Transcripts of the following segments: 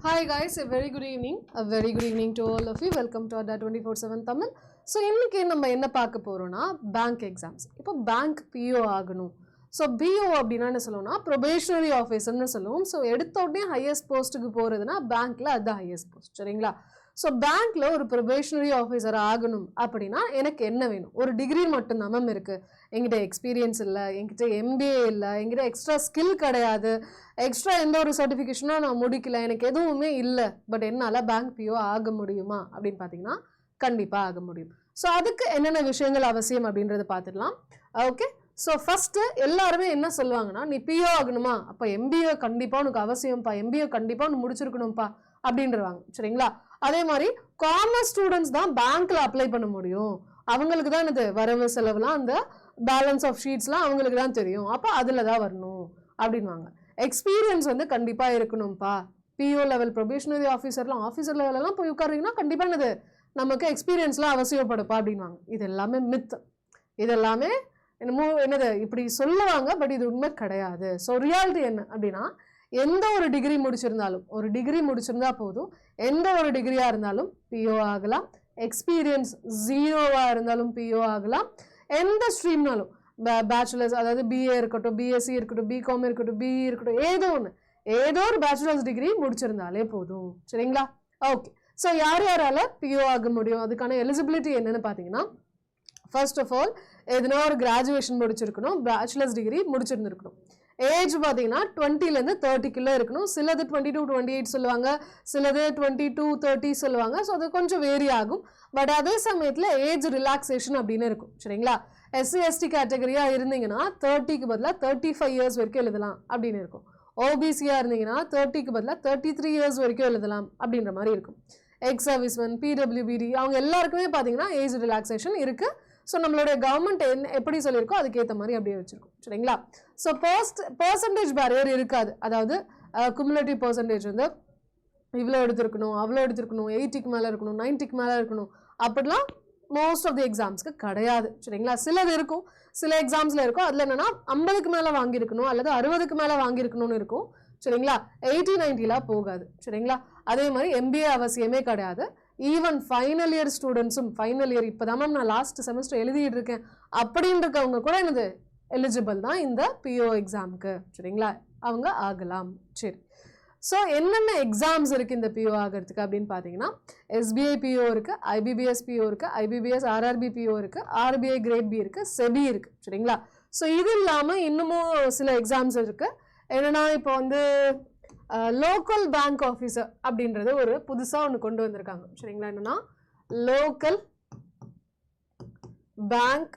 Hi guys, a very good evening. A very good evening to all of you. Welcome to our 24/7 Tamil. So இன்னைக்கு நம்ம என்ன பார்க்க போறோம்னா bank exams. இப்போ bank PO ஆகணும். So BO அப்படின்னா என்ன சொல்லுவோம்னா ப்ரொபேஷனரி ஆஃபீஸர்னு சொல்லுவோம். ஸோ எடுத்த உடனே ஹையஸ்ட் போஸ்ட்டுக்கு போகிறதுனா பேங்க்கில் அதுதான் ஹையஸ்ட் போஸ்ட், சரிங்களா? ஸோ பேங்க்கில் ஒரு ப்ரொபேஷனரி ஆஃபீஸர் ஆகணும் அப்படின்னா எனக்கு என்ன வேணும்? ஒரு டிகிரி மட்டும்தான் மேம் இருக்குது. என்கிட்ட எக்ஸ்பீரியன்ஸ் இல்லை, என்கிட்ட MBA இல்லை, என்கிட்ட எக்ஸ்ட்ரா ஸ்கில் கிடையாது, எக்ஸ்ட்ரா எந்த ஒரு சர்டிஃபிகேஷனும் நான் முடிக்கல, எனக்கு எதுவுமே இல்லை. பட் என்னால் பேங்க் PO ஆக முடியுமா அப்படின்னு பார்த்தீங்கன்னா கண்டிப்பாக ஆக முடியும். ஸோ அதுக்கு என்னென்ன விஷயங்கள் அவசியம் அப்படின்றத பார்த்துடலாம். ஓகே, ஸோ ஃபஸ்ட்டு எல்லாருமே என்ன சொல்லுவாங்கன்னா, நீ PO ஆகணுமா, அப்போ MBA கண்டிப்பாக உனக்கு அவசியம்ப்பா, MBA கண்டிப்பாக ஒன்று முடிச்சிருக்கணும்ப்பா அப்படின்றவாங்க, சரிங்களா? அதே மாதிரி காமர்ஸ் ஸ்டூடெண்ட்ஸ் தான் பேங்க்ல அப்ளை பண்ண முடியும், அவங்களுக்கு தான் இது வரவு செலவுலாம் அந்த பேலன்ஸ் ஆஃப் ஷீட்ஸ்லாம் அவங்களுக்கு தான் தெரியும், அப்போ அதில் தான் வரணும் அப்படின்வாங்க. எக்ஸ்பீரியன்ஸ் வந்து கண்டிப்பாக இருக்கணும்ப்பா, PO லெவல் ப்ரொபேஷனரி ஆஃபீஸர் லெவலெல்லாம் போய் உட்காருங்கன்னா கண்டிப்பாக என்னது நமக்கு எக்ஸ்பீரியன்ஸ்லாம் அவசியப்படுப்பா அப்படின்வாங்க. இது எல்லாமே மித், இதெல்லாமே என்னமோ என்னது இப்படி சொல்லுவாங்க, பட் இது உண்மை கிடையாது. ஸோ ரியாலிட்டி என்ன அப்படின்னா, எந்த ஒரு டிகிரி முடிச்சிருந்தாலும், ஒரு டிகிரி முடிச்சிருந்தா போதும், எந்த ஒரு டிகிரியாக இருந்தாலும் PO ஆகலாம். எக்ஸ்பீரியன்ஸ் 0வா இருந்தாலும் PO ஆகலாம். எந்த ஸ்ட்ரீம்னாலும் பேச்சுலர்ஸ், அதாவது BA இருக்கட்டும், BSc இருக்கட்டும், BCom இருக்கட்டும், BE இருக்கட்டும், ஏதோ ஒரு பேச்சுலர்ஸ் டிகிரி முடிச்சிருந்தாலே போதும், சரிங்களா? ஓகே, ஸோ யார் யாரால PO ஆக முடியும், அதுக்கான எலிஜிபிலிட்டி என்னன்னு பார்த்தீங்கன்னா, ஃபர்ஸ்ட் ஆஃப் ஆல் எதுனா ஒரு கிராஜுவேஷன் முடிச்சிருக்கணும், பேச்சுலர்ஸ் டிகிரி முடிச்சிருந்துருக்கணும். ஏஜ் பார்த்தீங்கன்னா 20லேருந்து 30க்குள்ளே இருக்கணும். சிலது 22 28 சொல்லுவாங்க, சிலது 22 30 சொல்லுவாங்க. ஸோ அது கொஞ்சம் வேரி ஆகும். பட் அதே சமயத்தில் ஏஜ் ரிலாக்ஸேஷன் அப்படின்னு இருக்கும், சரிங்களா? SC ST கேட்டகரியாக இருந்தீங்கன்னா 30க்கு பதிலாக 35 இயர்ஸ் வரைக்கும் எழுதலாம் அப்படின்னு இருக்கும். OBCயாக இருந்தீங்கன்னா 30க்கு பதிலாக 33 இயர்ஸ் வரைக்கும் எழுதலாம் அப்படின்ற மாதிரி இருக்கும். எக்ஸ் சர்வீஸ்மேன், PWBD அவங்க எல்லாருக்குமே பார்த்தீங்கன்னா ஏஜ் ரிலாக்ஸேஷன் இருக்குது. ஸோ நம்மளுடைய கவர்மெண்ட் எப்படி சொல்லியிருக்கோ அதுக்கேற்ற மாதிரி அப்படியே வச்சுருக்கோம், சரிங்களா? ஸோ பர்சன்டேஜ் பேரியர் இருக்காது. அதாவது குமுலேட்டிவ் பர்சன்டேஜ் வந்து இவ்வளோ எடுத்துருக்கணும், அவ்வளோ எடுத்துருக்கணும், 80க்கு மேலே இருக்கணும், 90க்கு மேலே இருக்கணும் அப்படிலாம் மோஸ்ட் ஆஃப் தி எக்ஸாம்ஸ்க்கு கிடையாது, சரிங்களா? சிலது இருக்கும், சில எக்ஸாம்ஸில் இருக்கும், அதில் என்னென்னா 50க்கு மேலே வாங்கியிருக்கணும் அல்லது 60க்கு மேலே வாங்கியிருக்கணும்னு இருக்கும், சரிங்களா? 80 90லாம் போகாது, சரிங்களா? அதே மாதிரி MBA அவசியமே கிடையாது. ஈவன் ஃபைனல் இயர் ஸ்டூடெண்ட்ஸும், ஃபைனல் இயர் இப்போ தான் மேம் நான் லாஸ்ட் செமஸ்டர் எழுதிட்டு இருக்கேன் அப்படின்றவங்க கூட என்னது எலிஜிபிள் தான் இந்த PO எக்ஸாமுக்கு, சரிங்களா? அவங்க ஆகலாம். சரி, ஸோ என்னென்ன எக்ஸாம்ஸ் இருக்குது இந்த PO ஆகிறதுக்கு அப்படின்னு பார்த்தீங்கன்னா, SBI PO இருக்குது, IBBS PO இருக்குது, IBBS RRB PO இருக்குது, RBI கிரேட் B இருக்குது, SEBI இருக்குது, சரிங்களா? ஸோ இது இல்லாமல் இன்னமும் சில எக்ஸாம்ஸ் இருக்குது. என்னென்னா இப்போ வந்து லோக்கல் பேங்க் ஆஃபீஸர் அப்படின்றது ஒரு புதுசாக ஒன்று கொண்டு வந்திருக்காங்க, சரிங்களா? என்னன்னா லோக்கல் பேங்க்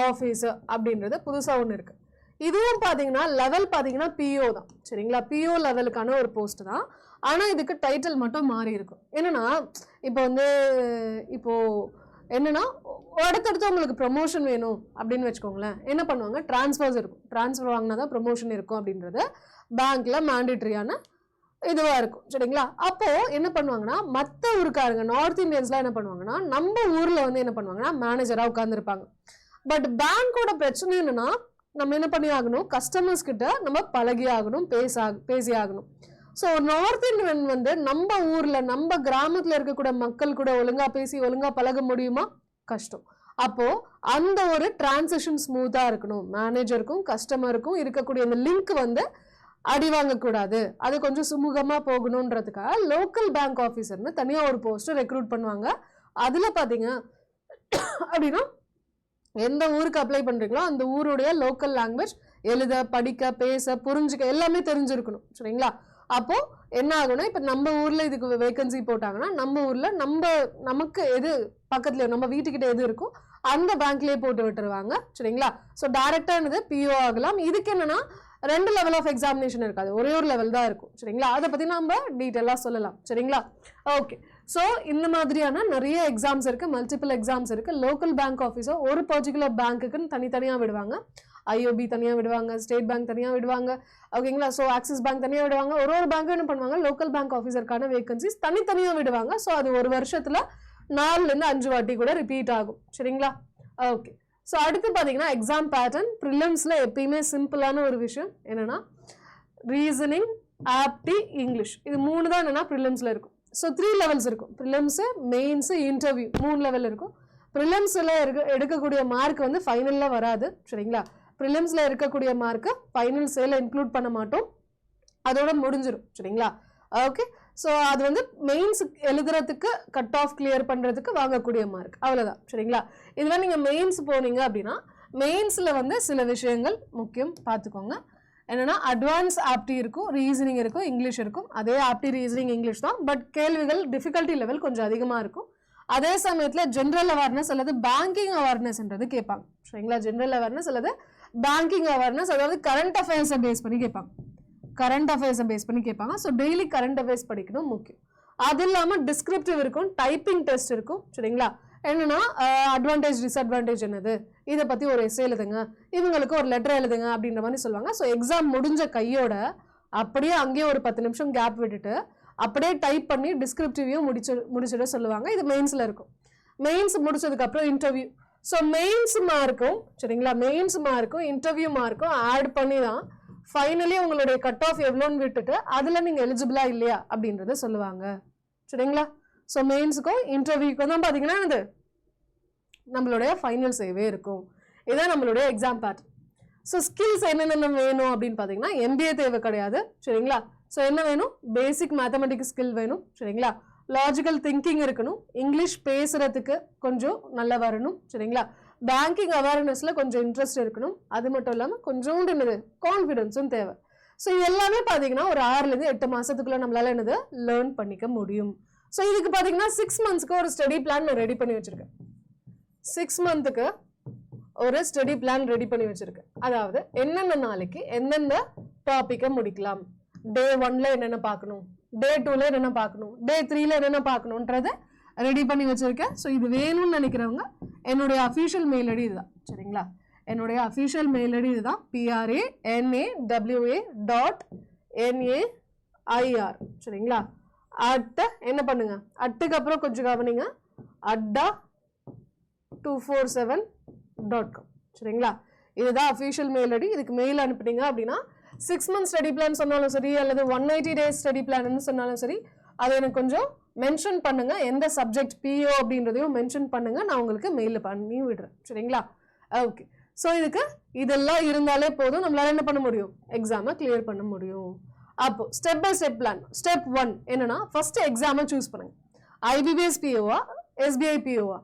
ஆஃபீஸர் அப்படின்றது புதுசாக ஒன்று இருக்குது. இதுவும் பார்த்தீங்கன்னா லெவல் பார்த்தீங்கன்னா PO தான், சரிங்களா? PO லெவலுக்கான ஒரு போஸ்ட் தான். ஆனால் இதுக்கு டைட்டில் மட்டும் மாறி இருக்கும். என்னென்னா இப்போ வந்து என்னென்னா அடுத்தடுத்து உங்களுக்கு ப்ரொமோஷன் வேணும் அப்படின்னு வச்சுக்கோங்களேன், என்ன பண்ணுவாங்க, ட்ரான்ஸ்ஃபர்ஸ் இருக்கும், ட்ரான்ஸ்ஃபர் வாங்கினா தான் ப்ரொமோஷன் இருக்கும் அப்படின்றது பேங்க்ல மேண்டேட்ரியான இதுவாக இருக்கும், சரிங்களா? அப்போது என்ன பண்ணுவாங்கன்னா, மற்ற ஊருக்காரங்க நார்த் இந்தியன்ஸ்லாம் என்ன பண்ணுவாங்கன்னா, நம்ம ஊரில் வந்து என்ன பண்ணுவாங்கன்னா மேனேஜராக உட்காந்துருப்பாங்க. பட் பேங்க்கோட பிரச்சனை என்னென்னா, நம்ம என்ன பண்ணி ஆகணும், கஸ்டமர்ஸ் கிட்ட நம்ம பழகி ஆகணும், பேசி ஆகணும். ஸோ நார்த் இந்தியன் வந்து நம்ம ஊரில் நம்ம கிராமத்தில் இருக்கக்கூடிய மக்கள் கூட ஒழுங்காக பேசி ஒழுங்காக பழக முடியுமா? கஷ்டம். அப்போது அந்த ஒரு டிரான்சிஷன் ஸ்மூத்தாக இருக்கணும், மேனேஜருக்கும் கஸ்டமருக்கும் இருக்கக்கூடிய அந்த லிங்க் வந்து அடி வாங்கக்கூடாது, அது கொஞ்சம் சுமூகமாக போகணுன்றதுக்காக லோக்கல் பேங்க் ஆஃபீஸர்னு தனியாக ஒரு போஸ்ட்டை ரெக்ரூட் பண்ணுவாங்க. அதில் பார்த்தீங்க அப்படின்னா எந்த ஊருக்கு அப்ளை பண்ணுறீங்களோ அந்த ஊருடைய லோக்கல் லாங்குவேஜ் எழுத, படிக்க, பேச, புரிஞ்சுக்க எல்லாமே தெரிஞ்சிருக்கணும், சரிங்களா? அப்போது என்ன ஆகும்னா, இப்போ நம்ம ஊரில் இதுக்கு வேகன்சி போட்டாங்கன்னா நம்ம ஊரில் நமக்கு எது பக்கத்தில் நம்ம வீட்டுக்கிட்ட எது இருக்கோ அந்த பேங்க்லேயே போட்டு விட்டுருவாங்க, சரிங்களா? ஸோ டைரெக்டாக என்னது PO ஆகலாம். இதுக்கு என்னென்னா 2 லெவல் ஆஃப் எக்ஸாமினேஷன் இருக்காது, ஒரே ஒரு லெவல் தான் இருக்கும், சரிங்களா? அதை பற்றி நம்ம டீட்டெயிலாக சொல்லலாம், சரிங்களா? ஓகே, ஸோ இந்த மாதிரியான நிறைய எக்ஸாம்ஸ் இருக்குது, மல்டிபிள் எக்ஸாம்ஸ் இருக்குது. லோக்கல் பேங்க் ஆஃபீஸர் ஒரு பர்டிகுலர் பேங்க்குன்னு தனித்தனியாக விடுவாங்க. IOB தனியாக விடுவாங்க, ஸ்டேட் பேங்க் தனியாக விடுவாங்க, ஓகேங்களா? ஸோ ஆக்சிஸ் பேங்க் தனியாக விடுவாங்க. ஒரு பேங்க் என்ன பண்ணுவாங்க, லோக்கல் பேங்க் ஆஃபீஸருக்கான வேகன்சிஸ் தனித்தனியாக விடுவாங்க. ஸோ அது ஒரு வருஷத்தில் 4லேருந்து 5 வாட்டி கூட ரிப்பீட் ஆகும், சரிங்களா? ஓகே, ஸோ அடுத்து பார்த்தீங்கன்னா எக்ஸாம் பேட்டர்ன். ப்ரிலிம்ஸில் எப்பயுமே சிம்பிளான ஒரு விஷயம் என்னென்னா ரீசனிங், ஆப்டி இங்கிலீஷ் இது 3 தான் என்னன்னா ப்ரிலிம்ஸ்ல இருக்கும். ஸோ 3 லெவல்ஸ் இருக்கும். ப்ரிலிம்ஸ், மெயின்ஸ், இன்டர்வியூ 3 லெவல் இருக்கும். ப்ரிலிம்ஸ்ல எடுக்கக்கூடிய மார்க் வந்து ஃபைனல்ல வராது சரிங்களா. ப்ரிலிம்ஸ்ல இருக்கக்கூடிய மார்க்கை ஃபைனல் சேல இன்க்ளூட் பண்ண மாட்டோம், அதோட முடிஞ்சிடும் சரிங்களா. ஓகே, ஸோ அது வந்து மெயின்ஸ் எழுதுறதுக்கு கட் ஆஃப் கிளியர் பண்ணுறதுக்கு வாங்கக்கூடிய மார்க் அவ்வளோதான் சரிங்களா. இதில் நீங்கள் மெயின்ஸ் போனீங்க அப்படின்னா மெயின்ஸில் வந்து சில விஷயங்கள் முக்கியம் பார்த்துக்கோங்க. என்னன்னா அட்வான்ஸ் ஆப்டி இருக்கும், ரீசனிங் இருக்கும், இங்கிலீஷ் இருக்கும். அதே ஆப்டி ரீசனிங் இங்கிலீஷ் தான், பட் கேள்விகள் டிஃபிகல்ட்டி லெவல் கொஞ்சம் அதிகமாக இருக்கும். அதே சமயத்தில் ஜென்ரல் அவேர்னஸ் அல்லது பேங்கிங் அவேர்னஸ்ன்றது கேட்பாங்க சரிங்களா. ஜென்ரல் அவேர்னஸ் அல்லது பேங்கிங் அவேர்னஸ், அதாவது கரண்ட் அஃபேர்ஸை பேஸ் பண்ணி கேட்பாங்க. கரண்ட் அஃபேர்ஸை பேஸ் பண்ணி கேட்பாங்க. ஸோ டெய்லி கரண்ட் அஃபேர்ஸ் படிக்கணும் முக்கியம். அது இல்லாமல் டிஸ்கிரிப்டிவ் இருக்கும், டைப்பிங் டெஸ்ட் இருக்கும் சரிங்களா. என்னன்னா அட்வான்டேஜ் டிஸ்அட்வான்டேஜ் என்னது, இதை பற்றி ஒரு எஸ்ஸே எழுதுங்க, இவங்களுக்கு ஒரு லெட்டர் எழுதுங்க அப்படின்ற மாதிரி சொல்லுவாங்க. ஸோ எக்ஸாம் முடிஞ்ச கையோட அப்படியே அங்கேயே ஒரு 10 நிமிஷம் கேப் விட்டுட்டு அப்படியே டைப் பண்ணி டிஸ்கிரிப்டிவையும் முடிச்சிட சொல்லுவாங்க. இது மெயின்ஸில் இருக்கும். மெயின்ஸ் முடிச்சதுக்கப்புறம் இன்டர்வியூ. ஸோ மெயின்ஸ் மார்க்கும் சரிங்களா, மெயின்ஸ் மார்க்கும் இன்டர்வியூ மார்க்கும் ஆட் பண்ணி தான் ஃபைனலி உங்களுடைய கட் ஆஃப் எவ்வளோன்னு விட்டுட்டு அதில் நீங்கள் எலிஜிபிளா இல்லையா அப்படின்றத சொல்லுவாங்க சரிங்களா. ஸோ மெயின்ஸுக்கும் இன்டர்வியூக்கும் தான் பார்த்தீங்கன்னா இது நம்மளுடைய ஃபைனல் சேவே இருக்கும். இதுதான் நம்மளுடைய எக்ஸாம் பேட்டர்ன். ஸோ ஸ்கில்ஸ் என்னென்ன வேணும் அப்படின்னு பார்த்தீங்கன்னா MBA தேவை கிடையாது சரிங்களா. ஸோ என்ன வேணும், பேசிக் மேத்தமெட்டிக்ஸ் ஸ்கில் வேணும் சரிங்களா. லாஜிக்கல் திங்கிங் இருக்கணும், இங்கிலீஷ் பேசுறதுக்கு கொஞ்சம் நல்லா வரணும் சரிங்களா. பேங்கிங் அவேர்னஸ்ல கொஞ்சம் இன்ட்ரெஸ்ட் இருக்கணும். அது மட்டும் இல்லாமல் கொஞ்சோண்டு என்னது கான்ஃபிடென்ஸும் தேவை. ஸோ இது எல்லாமே பார்த்தீங்கன்னா ஒரு 6லேருந்து 8 மாசத்துக்குள்ள நம்மளால என்னது லேர்ன் பண்ணிக்க முடியும். ஸோ இதுக்கு பார்த்தீங்கன்னா 6 மந்த்ஸ்க்கு ஒரு ஸ்டடி பிளான் நான் ரெடி பண்ணி வச்சிருக்கேன். 6 மந்த்துக்கு ஒரு ஸ்டடி பிளான் ரெடி பண்ணி வச்சிருக்கேன். அதாவது என்னென்ன நாளைக்கு எந்தெந்த டாப்பிக்கை முடிக்கலாம், டே 1ல என்னென்ன பார்க்கணும், டே 2ல என்னென்ன பார்க்கணும், டே 3ல என்னென்ன பார்க்கணுன்றத ரெடி பண்ணி வச்சிருக்கேன். ஸோ இது வேணும்னு நினைக்கிறவங்க என்னுடைய அஃபிஷியல் மெயில் ஐடி இதுதான் சரிங்களா. என்னுடைய அஃபிஷியல் மெயில் ஐடி இதுதான், PRANAWA.NAIR சரிங்களா. என்ன பண்ணுங்க, அட்டுக்கு அப்புறம் கொஞ்சம் கவனிங்க, adda247.com சரிங்களா. இதுதான் அஃபிஷியல் மெயில் ஐடி. இதுக்கு மெயில் அனுப்புனீங்க அப்படின்னா 6 மந்த் ஸ்டடி பிளான் சொன்னாலும் சரி அல்லது 180 டேஸ் ஸ்டடி பிளான் சொன்னாலும் சரி அதை எனக்கு கொஞ்சம் மென்ஷன் பண்ணுங்க. எந்த சப்ஜெக்ட் PO அப்படின்றதையும் மென்ஷன் பண்ணுங்க, நான் உங்களுக்கு மெயிலில் பண்ணி விடுறேன் சரிங்களா. ஓகே, ஸோ இதுக்கு இதெல்லாம் இருந்தாலே போதும், நம்மளால என்ன பண்ண முடியும், எக்ஸாமை கிளியர் பண்ண முடியும். அப்போ step by step plan. Step 1 என்னன்னா ஃபர்ஸ்ட் எக்ஸாமை சூஸ் பண்ணுங்க. IBPS POவா SBI POவா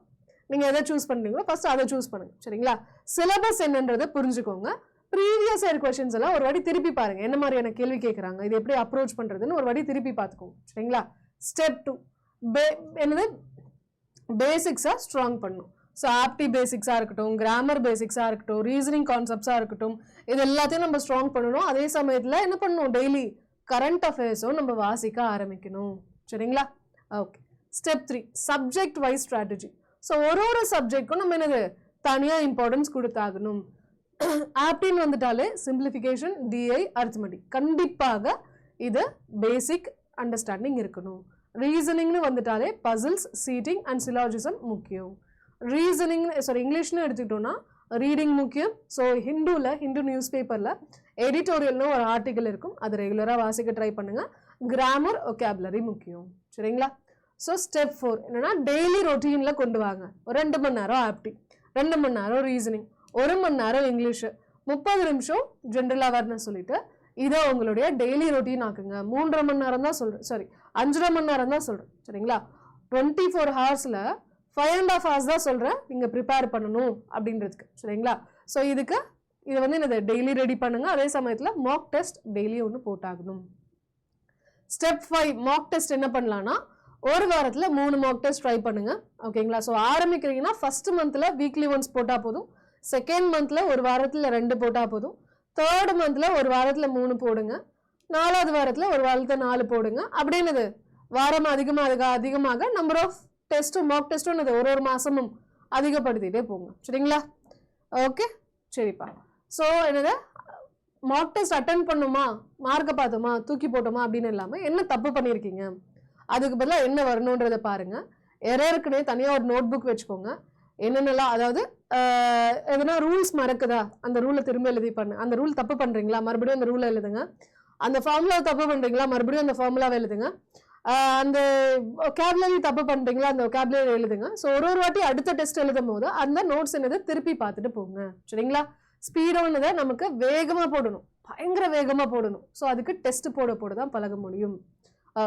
நீங்க எதை சூஸ் பண்றீங்களோ ஃபர்ஸ்ட் அதை சூஸ் பண்ணுங்க சரிங்களா. சிலபஸ் என்னன்றதை புரிஞ்சுக்கோங்க. ப்ரீவியஸ் இயர் கொஸ்டின்ஸ் எல்லாம் ஒரு வாட்டி திருப்பி பாருங்க, என்ன மாதிரியான கேள்வி கேட்குறாங்க, இது எப்படி அப்ரோச் பண்றதுன்னு ஒரு வாட்டி திருப்பி பார்த்துக்கோங்க சரிங்களா. ஸ்டெப் 2 என்னது பேசிக்ஸா ஸ்ட்ராங் பண்ணும். ஸோ ஆப்டி பேசிக்ஸாக இருக்கட்டும், கிராமர் பேசிக்ஸாக இருக்கட்டும், ரீசனிங் கான்செப்ட்ஸாக இருக்கட்டும், இது எல்லாத்தையும் நம்ம ஸ்ட்ராங் பண்ணணும். அதே சமயத்தில் என்ன பண்ணணும், டெய்லி கரண்ட் அஃபேர்ஸும் நம்ம வாசிக்க ஆரம்பிக்கணும் சரிங்களா. Okay, step 3 subject wise strategy. So ஒரு சப்ஜெக்ட்க்கும் நம்ம என்னது தனியாக இம்பார்ட்டன்ஸ் கொடுத்தாகணும். ஆப்டின்னு வந்துட்டாலே சிம்பிளிஃபிகேஷன், DI, அரித்மெட்டிக் கண்டிப்பாக இது பேசிக் அண்டர்ஸ்டாண்டிங் இருக்கணும். ரீசனிங்னு வந்துட்டாலே பசில்ஸ், சீட்டிங் அண்ட் சிலாஜிசம் முக்கியம். ரீசனிங் இங்கிலீஷ்னு எடுத்துக்கிட்டோம்னா ரீடிங் முக்கியம். ஸோ ஹிந்து நியூஸ் பேப்பரில் எடிட்டோரியல்னு ஒரு ஆர்டிக்கல் இருக்கும், அது ரெகுலராக வாசிக்க ட்ரை பண்ணுங்கள். கிராமர், ஒகேபுலரி முக்கியம் சரிங்களா. ஸோ ஸ்டெப் 4 என்னன்னா டெய்லி ரொட்டீனில் கொண்டு வாங்க. 2 மணி நேரம் ஆப்டி, 2 மணி நேரம் ரீசனிங், 1 மணி நேரம் இங்கிலீஷு, 30 நிமிஷம் ஜென்ரல் அவேர்னஸ் சொல்லிட்டு இதை உங்களுடைய டெய்லி ரொட்டீன் ஆக்குங்க. 3.5 மணி நேரம் தான் சொல்கிறேன், சாரி 5.5 மணி நேரம் தான் சொல்கிறேன் சரிங்களா. 24 ஹவர்ஸில் 5.5 hours தான் சொல்கிறேன் நீங்கள் ப்ரிப்பேர் பண்ணணும் அப்படின்றதுக்கு சரிங்களா. ஸோ இதை வந்து என்னது டெய்லி ரெடி பண்ணுங்க. அதே சமயத்தில் மாக் டெஸ்ட் டெய்லி ஒன்று போட்டாகணும். ஸ்டெப் 5 மாக் டெஸ்ட் என்ன பண்ணலான்னா ஒரு வாரத்தில் 3 மாக் டெஸ்ட் ட்ரை பண்ணுங்க ஓகேங்களா. ஸோ ஆரம்பிக்கிறீங்கன்னா ஃபர்ஸ்ட் மந்த்தில் வீக்லி ஒன்ஸ் போட்டால் போதும், செகண்ட் மந்த்தில் ஒரு வாரத்தில் 2 போட்டால் போதும், தேர்ட் மந்த்தில் ஒரு வாரத்தில் 3 போடுங்க, 4வது வாரத்தில் ஒரு வாரத்தில் 4 போடுங்க. அப்படின்னது வாரம் அதிகமாக நம்பர் ஆஃப் டெஸ்ட்டும் மாக் டெஸ்ட்டும் என்னது ஒரு மாதமும் அதிகப்படுத்திட்டே போங்க சரிங்களா. ஓகே சரிப்பா. ஸோ என்னது மாக் டெஸ்ட் அட்டன் பண்ணுமா, மார்க்கை பார்த்தோமா, தூக்கி போட்டோமா அப்படின்னு இல்லாமல் என்ன தப்பு பண்ணியிருக்கீங்க, அதுக்கு பதிலாக என்ன வரணுன்றதை பாருங்க. எரருக்குன்னே தனியாக ஒரு நோட் புக் வச்சுக்கோங்க. என்னென்னலாம், அதாவது எதனா ரூல்ஸ் மறக்குதா அந்த ரூலை திரும்ப எழுதி பண்ணு, அந்த ரூல் தப்பு பண்ணுறீங்களா மறுபடியும் அந்த ரூலை எழுதுங்க. அந்த ஃபார்முலா தப்பு பண்றீங்களா, மறுபடியும் அந்த ஃபார்முலாவை எழுதுங்க. அந்த ஒகாபுலரி தப்பு பண்றீங்களா, அந்த ஒகாபுலரி எழுதுங்க. ஸோ ஒரு வாட்டி அடுத்த டெஸ்ட் எழுதும் போது அந்த நோட்ஸ் என்னது திருப்பி பார்த்துட்டு போங்க. சரிங்களா? ஸ்பீடோன்னதை நமக்கு வேகமா போடணும், பயங்கர வேகமா போடணும். ஸோ அதுக்கு டெஸ்ட் போட தான் பழக முடியும்.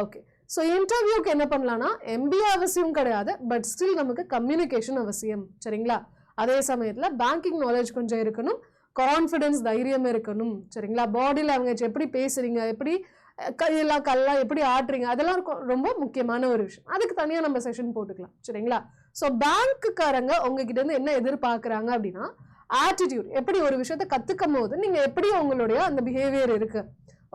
ஓகே, ஸோ இன்டர்வியூக்கு என்ன பண்ணலாம்னா MBA அவசியம் கிடையாது, பட் ஸ்டில் நமக்கு கம்யூனிகேஷன் அவசியம். சரிங்களா? அதே சமயத்தில் பேங்கிங் நாலேஜ் கொஞ்சம் இருக்கணும், கான்ஃபிடன்ஸ் தைரியம் இருக்கணும். சரிங்களா? பாடியில் அவங்க எப்படி பேசுறீங்க, எப்படி கையெல்லாம் கல்லாம் எப்படி ஆட்டுறீங்க, அதெல்லாம் ரொம்ப முக்கியமான ஒரு விஷயம். அதுக்கு தனியாக நம்ம செஷன் போட்டுக்கலாம். சரிங்களா? ஸோ பேங்க்குக்காரங்க உங்ககிட்ட இருந்து என்ன எதிர்பார்க்குறாங்க அப்படின்னா ஆட்டிடியூட். எப்படி ஒரு விஷயத்த கற்றுக்கும் போது நீங்கள் எப்படி உங்களுடைய அந்த பிஹேவியர் இருக்கு,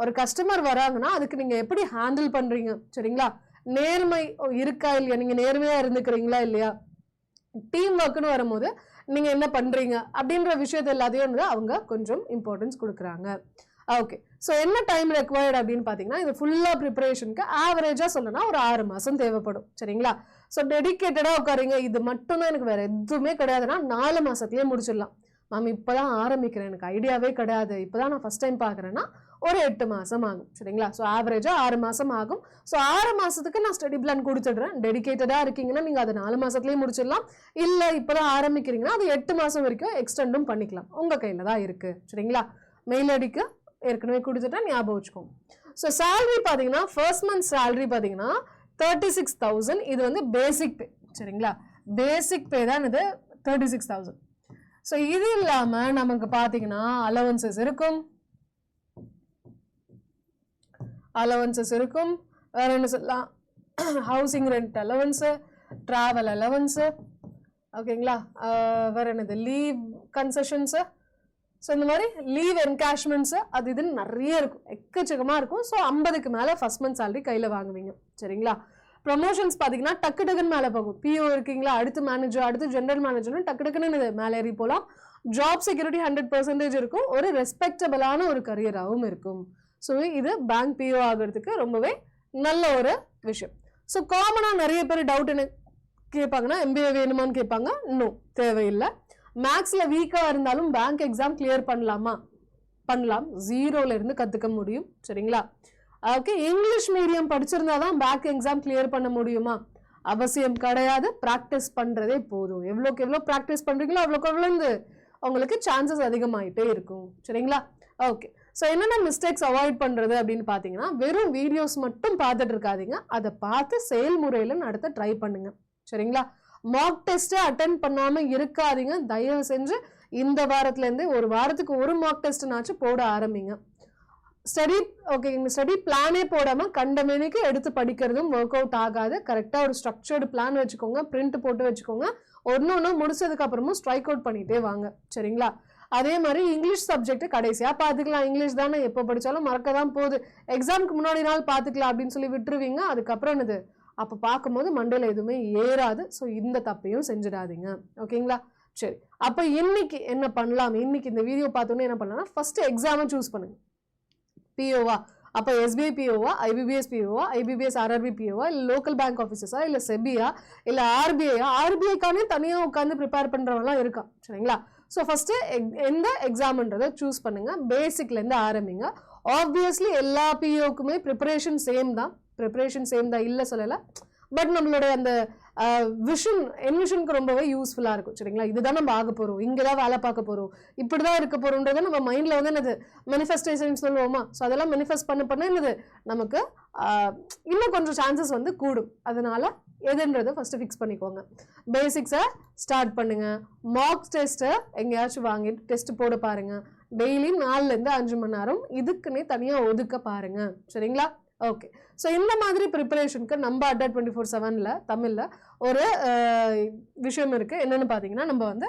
ஒரு கஸ்டமர் வராங்கன்னா அதுக்கு நீங்கள் எப்படி ஹேண்டில் பண்ணுறீங்க. சரிங்களா? நேர்மை இருக்கா இல்லையா, நீங்கள் நேர்மையாக இருந்துக்கிறீங்களா இல்லையா, டீம் ஒர்க்குன்னு வரும்போது நீங்கள் என்ன பண்ணுறீங்க அப்படின்ற விஷயத்த எல்லாத்தையும் வந்து அவங்க கொஞ்சம் இம்பார்ட்டன்ஸ் கொடுக்குறாங்க. ஓகே, ஸோ என்ன டைம் ரெக்வயர்டு அப்படின்னு பார்த்தீங்கன்னா இது ஃபுல்லாக ப்ரிப்பரேஷனுக்கு ஆவரேஜாக சொல்லணும்னா ஒரு 6 மாதம் தேவைப்படும். சரிங்களா? ஸோ டெடிக்கேட்டடாக உட்காருங்க, இது மட்டும்தான் எனக்கு வேறு எதுவுமே கிடையாதுன்னா 4 மாதத்துலேயே முடிச்சிடலாம். மேம் இப்போ தான் ஆரம்பிக்கிறேன், எனக்கு ஐடியாவே கிடையாது, இப்போ தான் நான் ஃபஸ்ட் டைம் பார்க்குறேன்னா ஒரு 8 மாதம் ஆகும். சரிங்களா? ஸோ ஆவரேஜாக 6 மாதம் ஆகும். ஸோ 6 மாதத்துக்கு நான் ஸ்டடி பிளான் கொடுத்துடுறேன். டெடிக்கேட்டடாக இருக்கீங்கன்னா நீங்கள் அதை 4 மாதத்துலேயே முடிச்சிடலாம். இல்லை இப்போ தான் ஆரம்பிக்கிறீங்கன்னா அது 8 மாதம் வரைக்கும் எக்ஸ்டெண்டும் பண்ணிக்கலாம், உங்கள் கையில் தான் இருக்குது. சரிங்களா? மெயில் ஐடிக்கு ஏற்கனவே கொடுத்துட்டா ஞாபகம் வச்சுக்கோங்க. ஸோ சேலரி பார்த்தீங்கன்னா ஃபர்ஸ்ட் மந்த் சேலரி பார்த்தீங்கன்னா 36,000. இது வந்து பேசிக் பே. சரிங்களா? பேசிக் பே தான் இது 36,000. ஸோ இது இல்லாமல் நமக்கு பார்த்தீங்கன்னா அலவன்சஸ் இருக்கும், வேற என்ன சொல்லலாம், housing rent allowance, travel allowance, ஓகேங்களா, வேற என்னது லீவ் கன்செஷன்ஸு. ஸோ இந்த மாதிரி லீவ் என்கேஷ்மெண்ட்ஸு அது இதுன்னு நிறைய இருக்கும், எக்கச்சக்கமாக இருக்கும். ஸோ 50க்கு மேலே ஃபர்ஸ்ட் மந்த் சேலரி கையில் வாங்குவீங்க. சரிங்களா? ப்ரொமோஷன்ஸ் பார்த்தீங்கன்னா டக்கு டக்குன்னு மேலே போகும். PO இருக்கீங்களா, அடுத்து மேனேஜர், அடுத்து ஜென்ரல் மேனேஜர்னு டக்கு டக்குன்னு மேலே ஏறி போகலாம். ஜாப் செக்யூரிட்டி 100% இருக்கும், ஒரு ரெஸ்பெக்டபிளான ஒரு கரியராகவும் இருக்கும். ஸோ இது பேங்க் PO ஆகிறதுக்கு ரொம்பவே நல்ல ஒரு விஷயம். ஸோ காமனாக நிறைய பேர் டவுட் என்ன கேட்பாங்கன்னா MBA வேணுமான்னு கேட்பாங்க. இன்னும் தேவையில்லை. மேக்ஸில் வீக்காக இருந்தாலும் பேங்க் எக்ஸாம் கிளியர் பண்ணலாமா? பண்ணலாம், 0ல இருந்து கற்றுக்க முடியும். சரிங்களா? ஓகே, இங்கிலீஷ் மீடியம் படிச்சிருந்தா தான் பேங்க் எக்ஸாம் கிளியர் பண்ண முடியுமா? அவசியம் கிடையாது, ப்ராக்டிஸ் பண்ணுறதே போதும். எவ்வளோக்கு எவ்வளோ ப்ராக்டிஸ் பண்ணுறீங்களோ அவ்வளோக்கு எவ்வளோ உங்களுக்கு சான்சஸ் அதிகமாகிட்டே இருக்கும். சரிங்களா? ஓகே, ஸோ என்னென்ன மிஸ்டேக்ஸ் அவாய்ட் பண்ணுறது அப்படின்னு பார்த்தீங்கன்னா வெறும் வீடியோஸ் மட்டும் பார்த்துட்டு இருக்காதீங்க, அதை பார்த்து செயல்முறையில் நடத்த ட்ரை பண்ணுங்க. சரிங்களா? மார்க் டெஸ்ட்டை அட்டென்ட் பண்ணாமல் இருக்காதீங்க, தயவு செஞ்சு. இந்த வாரத்துலேருந்து ஒரு வாரத்துக்கு ஒரு மார்க் டெஸ்ட்னாச்சும் போட ஆரம்பிங்க. ஸ்டடி பிளானே போடாமல் கண்டமேனிக்கு எடுத்து படிக்கிறதும் ஒர்க் அவுட் ஆகாது. கரெக்டாக ஒரு ஸ்ட்ரக்சர்டு பிளான் வச்சுக்கோங்க, பிரிண்ட் போட்டு வச்சுக்கோங்க. ஒன்று முடிச்சதுக்கு அப்புறமும் ஸ்ட்ரைக் அவுட் பண்ணிகிட்டே வாங்க. சரிங்களா? அதே மாதிரி இங்கிலீஷ் சப்ஜெக்ட் கடைசியாக பார்த்துக்கலாம், இங்கிலீஷ் தானே எப்போ படித்தாலும் மறக்க தான் போகுது, எக்ஸாமுக்கு முன்னாடி நாள் பார்த்துக்கலாம் அப்படின்னு சொல்லி விட்டுருவீங்க. அதுக்கப்புறம் என்னது அப்போ பார்க்கும்போது மண்டையில் எதுவுமே ஏறாது. ஸோ இந்த தப்பையும் செஞ்சிடாதீங்க. ஓகேங்களா? சரி, அப்போ இன்னைக்கு என்ன பண்ணலாம், இன்னைக்கு இந்த வீடியோ பார்த்தோன்னே என்ன பண்ணலாம்னா ஃபர்ஸ்ட் எக்ஸாமை சூஸ் பண்ணுங்க. POவா, அப்போ SBI POவா, IBBS POவா, IBBS RRB POவா, இல்லை லோக்கல் பேங்க் ஆஃபீஸர்ஸா, இல்லை செபியா, இல்லை RBIயா? RBIக்கானே தனியாக உட்காந்து ப்ரிப்பேர் பண்ணுறவங்களாம் இருக்கான். சரிங்களா? ஸோ ஃபஸ்ட்டு எந்த எக்ஸாம்ன்றதை சூஸ் பண்ணுங்க, பேசிக்லேருந்து ஆரம்பிங்க. ஆப்வியஸ்லி எல்லா POக்குமே ப்ரிப்பரேஷன் சேம் தான், இல்லை சொல்லலை. பட் நம்மளோட அந்த என்விஷனுக்கு ரொம்பவே யூஸ்ஃபுல்லாக இருக்கும். சரிங்களா? இதுதான் நம்ம ஆக போகிறோம், இங்கே தான் வேலை பார்க்க போகிறோம், இப்படி தான் இருக்க போகிறோன்றதை நம்ம மைண்டில் வந்து என்னது மேனிஃபெஸ்டேஷன் சொல்லுவோமா? ஸோ அதெல்லாம் மேனிஃபெஸ்ட் பண்ண என்னது நமக்கு இன்னும் கொஞ்சம் சான்சஸ் வந்து கூடும். அதனால எதுன்றதை ஃபஸ்ட்டு ஃபிக்ஸ் பண்ணிக்கோங்க. பேசிக்ஸை ஸ்டார்ட் பண்ணுங்கள். மார்க்ஸ் டெஸ்ட்டை எங்கேயாச்சும் வாங்கிட்டு டெஸ்ட் போட பாருங்கள். டெய்லி 4லேருந்து 5 மணி நேரம் இதுக்குன்னே தனியாக ஒதுக்க பாருங்கள். சரிங்களா? ஓகே, ஸோ இந்த மாதிரி ப்ரிப்பரேஷனுக்கு நம்ம அட்டா 24/7 தமிழில் ஒரு விஷயம் இருக்குது. என்னென்னு பார்த்தீங்கன்னா நம்ம வந்து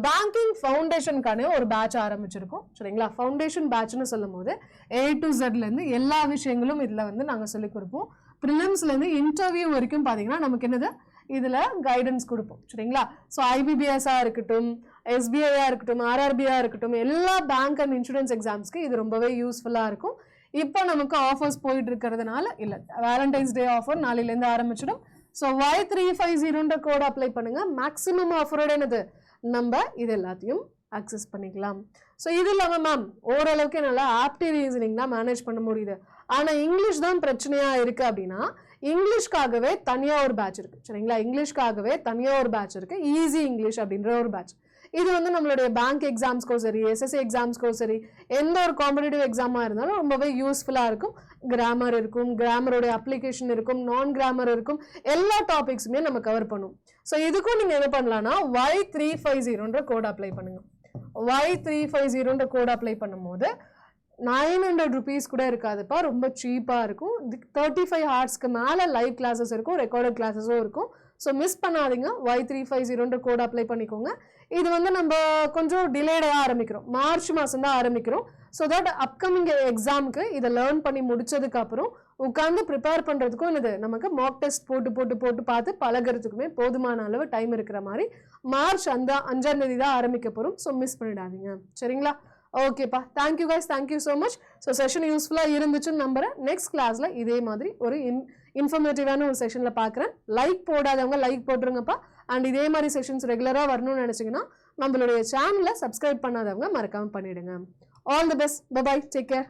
பேங்கிங் ஃபவுண்டேஷனுக்கான ஒரு பேட்ச் ஆரம்பிச்சிருக்கோம். சரிங்களா? ஃபவுண்டேஷன் பேட்ச்னு சொல்லும் போது A to Zலேருந்து எல்லா விஷயங்களும் இதில் வந்து நாங்கள் சொல்லிக் கொடுப்போம். ப்ரிலிம்ஸ்லேருந்து இன்டர்வியூ வரைக்கும் பார்த்தீங்கன்னா நமக்கு என்னது இதில் கைடன்ஸ் கொடுப்போம். சரிங்களா? ஸோ IBBSஆ இருக்கட்டும், SBIஆ இருக்கட்டும், RRBஆ இருக்கட்டும், எல்லா பேங்க் அண்ட் இன்சூரன்ஸ் எக்ஸாம்ஸ்க்கு இது ரொம்பவே யூஸ்ஃபுல்லாக இருக்கும். இப்போ நமக்கு ஆஃபர்ஸ் போயிட்டு இருக்கிறதுனால இல்லை, வேலண்டைன்ஸ் டே ஆஃபர் நாளையிலேருந்து ஆரம்பிச்சிடும். ஸோ Y350ன்ற கோட் அப்ளை பண்ணுங்க. மேக்ஸிமம் ஆஃபரோட என்னது நம்ம இது எல்லாத்தையும் அக்சஸ் பண்ணிக்கலாம். ஸோ இது இல்லாமல் மேம் ஓரளவுக்கு என்னால் ஆப்டிவ் ரீசனிங் தான் மேனேஜ் பண்ண முடியுது, ஆனால் இங்கிலீஷ் தான் பிரச்சனையாக இருக்குது அப்படின்னா இங்கிலீஷ்காகவே தனியாக ஒரு பேட்ச் இருக்குது சரிங்களா. இங்கிலீஷ்காகவே தனியாக ஒரு பேட்ச் இருக்குது, ஈஸி இங்கிலீஷ் அப்படின்ற ஒரு பேட்ச். இது வந்து நம்மளுடைய பேங்க் எக்ஸாம்ஸ்க்கும் சரி, எஸ்எஸ்சி எக்ஸாம்ஸ்க்கும் சரி, எந்த ஒரு காம்படிட்டிவ் எக்ஸாமாக இருந்தாலும் ரொம்பவே யூஸ்ஃபுல்லாக இருக்கும். கிராமர் இருக்கும், கிராமரோடைய அப்ளிகேஷன் இருக்கும், நான் கிராமர் இருக்கும், எல்லா டாபிக்ஸுமே நம்ம கவர் பண்ணும். ஸோ இதுக்கும் நீங்கள் என்ன பண்ணலாம்னா Y350ன்ற கோட் அப்ளை பண்ணுங்க. Y350ன்ற கோட் அப்ளை பண்ணும்போது 900 rupees கூட இருக்காதுப்பா, ரொம்ப சீப்பாக இருக்கும். 35 ஹார்ஸ்க்கு மேலே லைவ் கிளாஸஸ் இருக்கும், ரெக்கார்டட் கிளாஸஸும் இருக்கும். ஸோ மிஸ் பண்ணாதீங்க, Y350ன்ற கோட் அப்ளை பண்ணிக்கோங்க. இது வந்து நம்ம கொஞ்சம் டிலேடாக ஆரம்பிக்கிறோம், மார்ச் மாதம் தான் ஆரம்பிக்கிறோம். ஸோ தட் அப்கமிங் எக்ஸாமுக்கு இதை லேர்ன் பண்ணி முடிச்சதுக்கப்புறம் உட்காந்து ப்ரிப்பேர் பண்ணுறதுக்கும் இது நமக்கு மாக் டெஸ்ட் போட்டு பார்த்து பழகிறதுக்குமே போதுமான அளவு டைம் இருக்கிற மாதிரி மார்ச் 5ஆம் தேதி தான் ஆரம்பிக்க போகிறோம். ஸோ மிஸ் பண்ணிடாதீங்க சரிங்களா. ஓகேப்பா, thank you guys, thank you so much. So session யூஸ்ஃபுல்லாக இருந்துச்சுன்னு நம்புறேன். நெக்ஸ்ட் கிளாஸில் இதே மாதிரி ஒரு இன்ஃபர்மேட்டிவான ஒரு செஷனில் பார்க்குறேன். லைக் போடாதவங்க லைக் போட்டுருங்கப்பா. அண்ட் இதே மாதிரி செஷன்ஸ் ரெகுலராக வரணும்னு நினச்சிங்கன்னா நம்மளுடைய சேனலை சப்ஸ்கிரைப் பண்ணாதவங்க மறக்காமல் பண்ணிவிடுங்க. All the best, bye bye, take care.